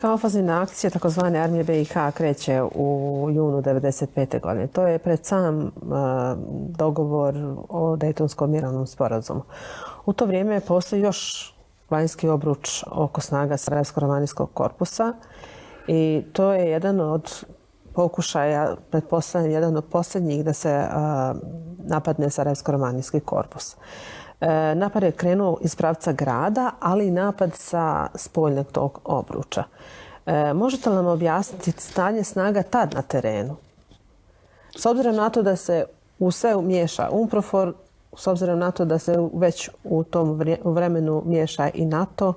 Kao ofenzivna akcija takozvane armije BiH kreće u junu 1995. godine. To je pred sam dogovor o Dejtonskom mirovnom sporazumu. U to vrijeme postoji još vanjski obruč oko snaga Sarajevsko-romanijskog korpusa i to je jedan od pokušaja, pretpostavljam jedan od posljednjih da se napadne Sarajevsko-romanijski korpus. Napad je krenuo iz pravca grada, ali i napad sa spoljnog tog obruča. Možete li nam objasniti stanje snaga tad na terenu? S obzirom na to da se u sve miješa UNPROFOR, s obzirom na to da se već u tom vremenu miješa i NATO.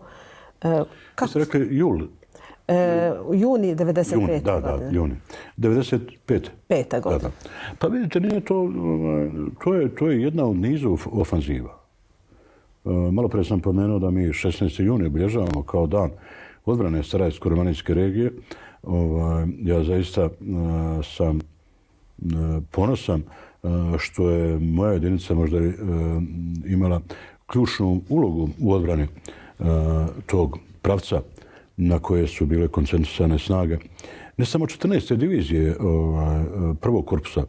Kako ste rekli jul? Juni 95. godine. Da, juni. 95. 5. godine. Da. Pa vidite, nije to je jedna od nizu ofanziva. Malo prije sam pomenuo da mi 16. juni obilježavamo kao dan odbrane Sarajevsko-romanijske regije. Ja zaista sam ponosan što je moja jedinica možda imala ključnu ulogu u odbrani tog pravca na koje su bile koncentrisane snage. Ne samo 14. divizije prvog korpusa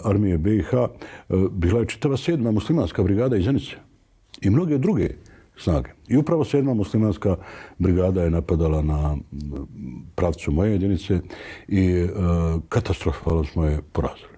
armije BiH, bila je čitava 7. muslimanska brigada iz Zenice i mnoge druge snage. I upravo 7. muslimanska brigada je napadala na pravcu moje jedinice i katastrofalno smo je porazili.